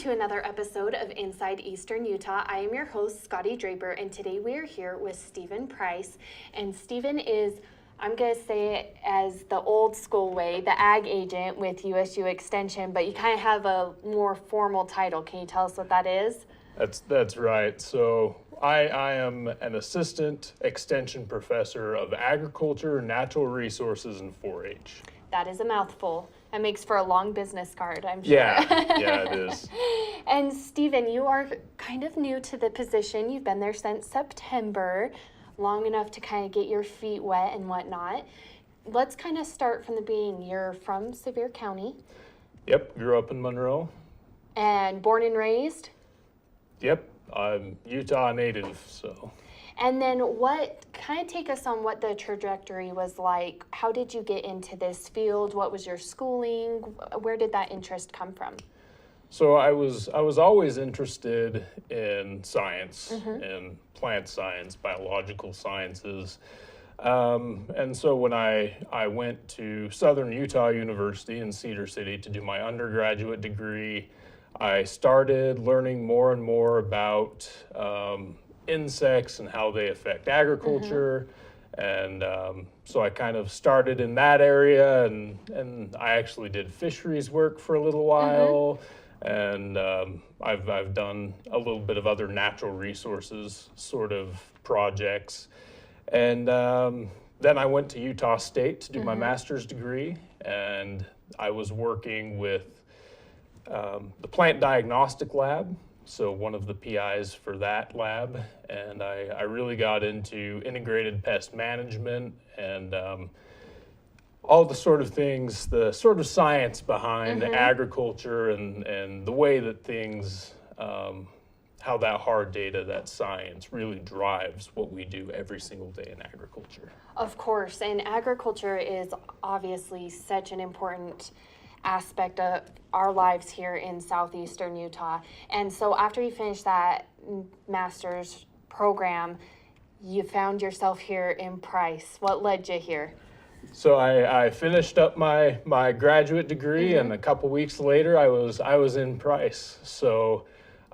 to another episode of Inside Eastern Utah. I am your host, Scotty Draper, and today we are here with Stephen Price. And Stephen is, I'm going to say it as the old school way, the ag agent with USU Extension, but you kind of have a more formal title. Can you tell us what that is? That's right. So I am an assistant extension professor of agriculture, natural resources, and 4-H. That is a mouthful. That makes for a long business card, I'm sure. Yeah, it is. And Stephen, you are kind of new to the position. You've been there since September, long enough to kind of get your feet wet and whatnot. Let's kind of start from the beginning. You're from Sevier County. Yep, grew up in Monroe. And born and raised? Yep, I'm Utah native, so. And then kind of take us on what the trajectory was like. How did you get into this field? What was your schooling? Where did that interest come from? So I was always interested in science, in plant science, biological sciences. And so when I went to Southern Utah University in Cedar City to do my undergraduate degree, I started learning more and more about insects and how they affect agriculture. And so I kind of started in that area, and I actually did fisheries work for a little while. And I've done a little bit of other natural resources sort of projects. And then I went to Utah State to do my master's degree, and I was working with the plant diagnostic lab, so one of the PIs for that lab, and I really got into integrated pest management and all the sort of things, the sort of science behind agriculture and the way that things, how that hard data, that science really drives what we do every single day in agriculture. Of course, and agriculture is obviously such an important aspect of our lives here in southeastern Utah. And so after you finished that master's program, you found yourself here in Price. What led you here? So I finished up my graduate degree, and a couple weeks later I was in Price. So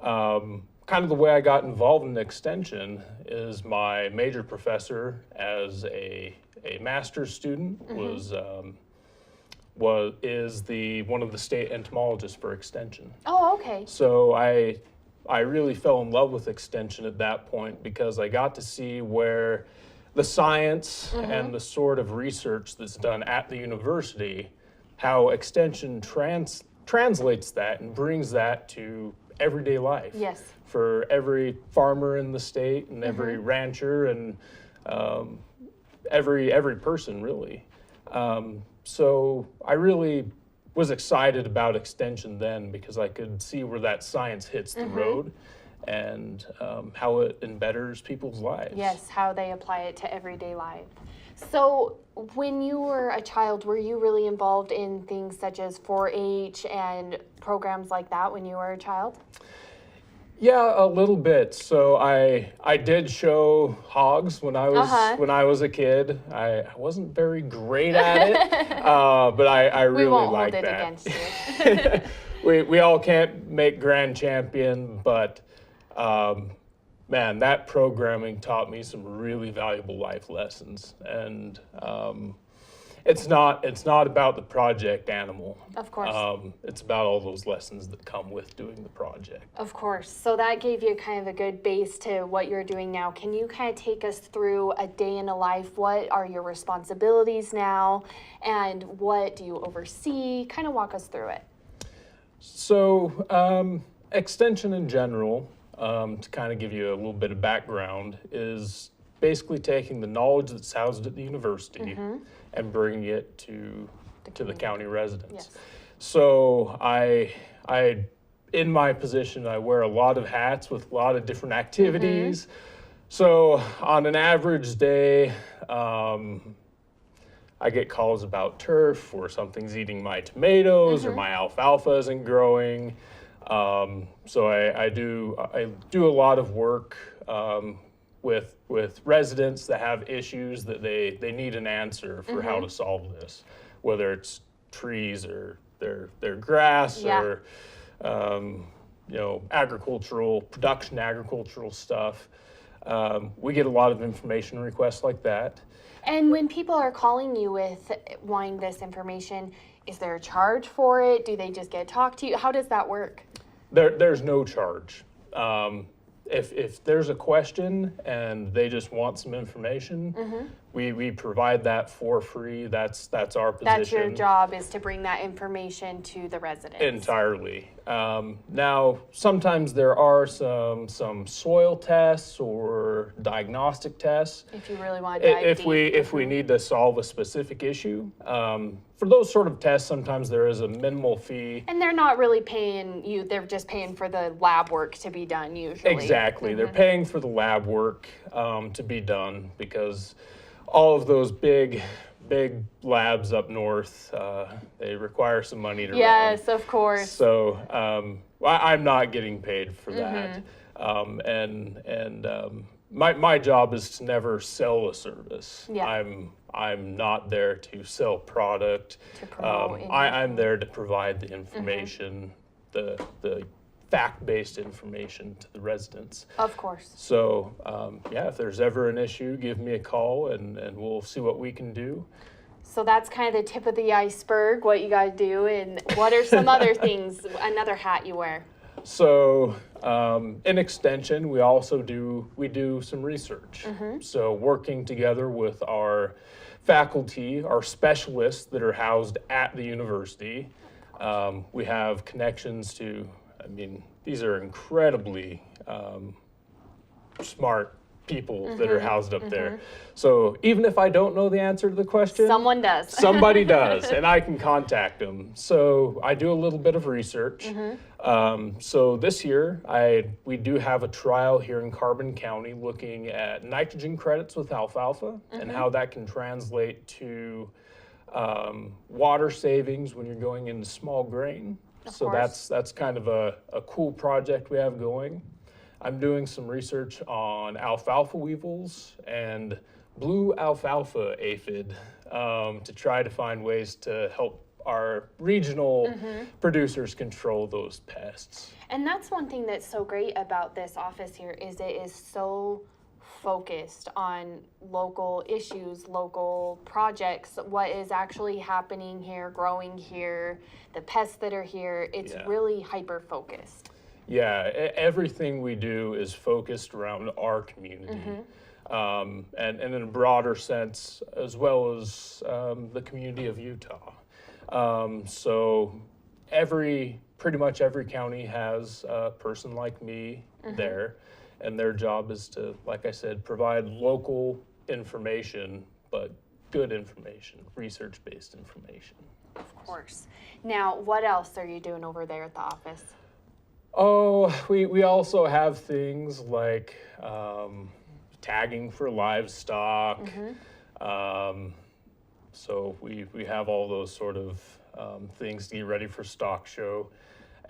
kind of the way I got involved in extension is my major professor as a master's student is one of the state entomologists for extension. Oh, okay. So I really fell in love with extension at that point because I got to see where the science and the sort of research that's done at the university, how extension translates that and brings that to everyday life. Yes. For every farmer in the state and every rancher and every person really. So I really was excited about extension then because I could see where that science hits the road and how it embetters people's lives. Yes, how they apply it to everyday life. So when you were a child, were you really involved in things such as 4-H and programs like that when you were a child? Yeah, a little bit. So I did show hogs when I was a kid. I wasn't very great at it, but I really liked that. We won't hold it against you. we all can't make grand champion, but man, that programming taught me some really valuable life lessons. And it's not about the project animal. Of course. It's about all those lessons that come with doing the project. Of course. So that gave you kind of a good base to what you're doing now. Can you kind of take us through a day in a life? What are your responsibilities now? And what do you oversee? Kind of walk us through it. So extension in general, to kind of give you a little bit of background, is basically taking the knowledge that's housed at the university and bringing it to the county residents. Yes. So I in my position, I wear a lot of hats with a lot of different activities. So on an average day, I get calls about turf or something's eating my tomatoes or my alfalfa isn't growing. So I do a lot of work with residents that have issues that they need an answer for how to solve this, whether it's trees or their grass or production agricultural stuff. We get a lot of information requests like that. And when people are calling you with wanting this information, is there a charge for it? Do they just get to talk to you? How does that work? There's no charge. If there's a question and they just want some information, we provide that for free. That's our position. That's your job, is to bring that information to the residents. Entirely. Now, sometimes there are some soil tests or diagnostic tests. If you really want to dive deep. If we need to solve a specific issue. For those sort of tests, sometimes there is a minimal fee. And they're not really paying you, they're just paying for the lab work to be done usually. Exactly. They're paying for the lab work to be done, because all of those big labs up north, they require some money to run. Yes, of course. So I'm not getting paid for that. My job is to never sell a service. Yeah. I'm not there to sell product. To promote I'm there to provide the information, the fact-based information to the residents. Of course. So if there's ever an issue, give me a call and we'll see what we can do. So that's kind of the tip of the iceberg, what you guys do, and what are some other things, another hat you wear? So in Extension, we also do some research. So working together with our faculty, our specialists that are housed at the university, we have connections to, these are incredibly smart people that are housed up there. So even if I don't know the answer to the question, Someone does. Somebody does, and I can contact them. So I do a little bit of research. So this year, we do have a trial here in Carbon County looking at nitrogen credits with alfalfa and how that can translate to water savings when you're going into small grain. So that's kind of a cool project we have going. I'm doing some research on alfalfa weevils and blue alfalfa aphid to try to find ways to help our regional producers control those pests. And that's one thing that's so great about this office here, is it is so focused on local issues, local projects, what is actually happening here, growing here, the pests that are here. It's really hyper-focused. Yeah, everything we do is focused around our community, and in a broader sense, as well as the community of Utah. So pretty much every county has a person like me there, and their job is to, like I said, provide local information, but good information, research-based information. Of course. Now, what else are you doing over there at the office? Oh, we also have things like tagging for livestock. So we have all those sort of things to get ready for stock show.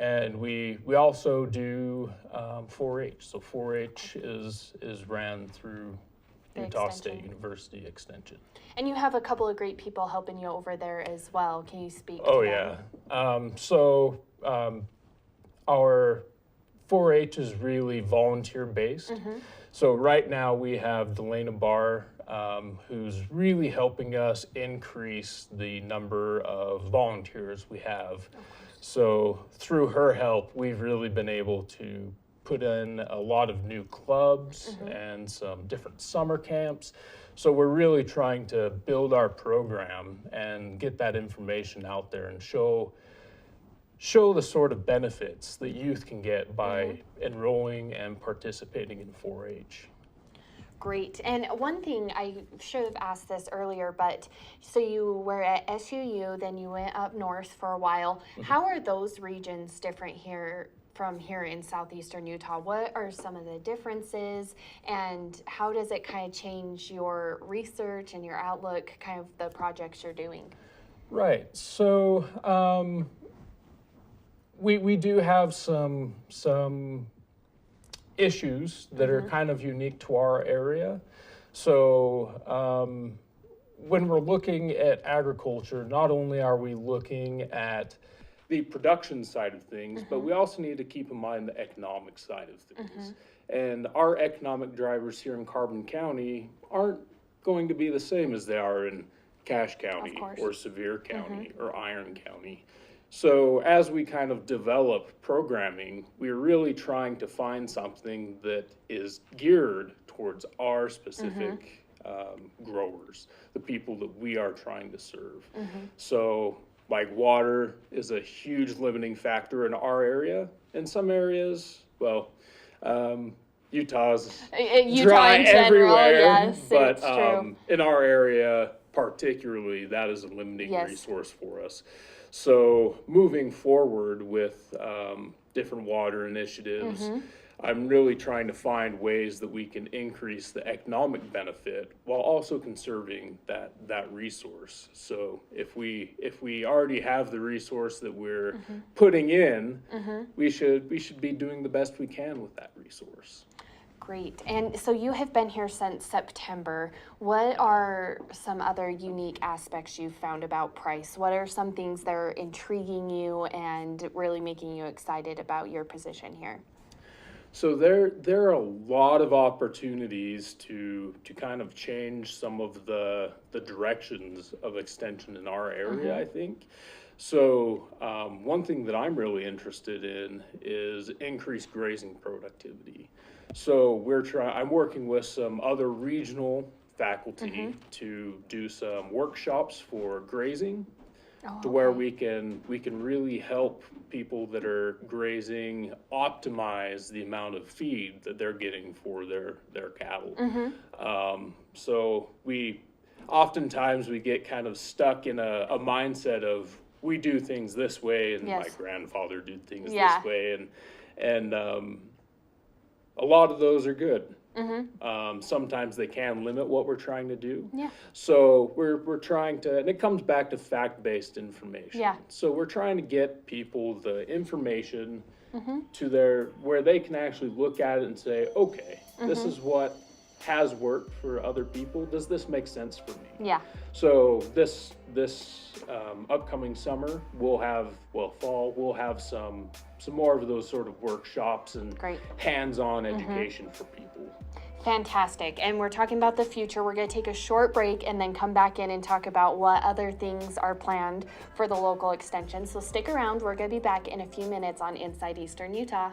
And we also do 4-H. So 4-H is ran through Utah State University Extension. And you have a couple of great people helping you over there as well. Can you speak to them? Our 4-H is really volunteer-based. So right now we have Delana Barr, who's really helping us increase the number of volunteers we have. So through her help, we've really been able to put in a lot of new clubs and some different summer camps. So we're really trying to build our program and get that information out there and show the sort of benefits that youth can get by enrolling and participating in 4-H. Great. And one thing, I should have asked this earlier, but so you were at SUU, then you went up north for a while. How are those regions different here from here in southeastern Utah? What are some of the differences, and how does it kind of change your research and your outlook, kind of the projects you're doing? Right. So we do have some issues that are kind of unique to our area. So when we're looking at agriculture, not only are we looking at the production side of things, but we also need to keep in mind the economic side of things. And our economic drivers here in Carbon County aren't going to be the same as they are in Cache County course. or Sevier County or Iron County. So as we kind of develop programming, we're really trying to find something that is geared towards our specific growers, the people that we are trying to serve. So like water is a huge limiting factor in our area. In some areas, well, Utah's Utah dry in general, everywhere, yes, but it's true. in our area particularly, that is a limiting Yes. resource for us. So moving forward with different water initiatives, I'm really trying to find ways that we can increase the economic benefit while also conserving that resource. So if we already have the resource that we're putting in, we should be doing the best we can with that resource. Great. And so you have been here since September. What are some other unique aspects you've found about Price? What are some things that are intriguing you and really making you excited about your position here? So there are a lot of opportunities to kind of change some of the directions of Extension in our area, I think. So one thing that I'm really interested in is increased grazing productivity. So I'm working with some other regional faculty to do some workshops for grazing, to where we can really help people that are grazing optimize the amount of feed that they're getting for their cattle. So oftentimes we get kind of stuck in a mindset of we do things this way, and my grandfather did things this way, and a lot of those are good. Sometimes they can limit what we're trying to do. So we're trying to, and it comes back to fact-based information. So we're trying to get people the information to where they can actually look at it and say, okay, this is what has worked for other people. Does this make sense for me? So this upcoming summer, fall, we'll have some more of those sort of workshops and hands-on education for people. Fantastic. And we're talking about the future. We're going to take a short break and then come back in and talk about what other things are planned for the local extension. So stick around. We're going to be back in a few minutes on Inside Eastern Utah.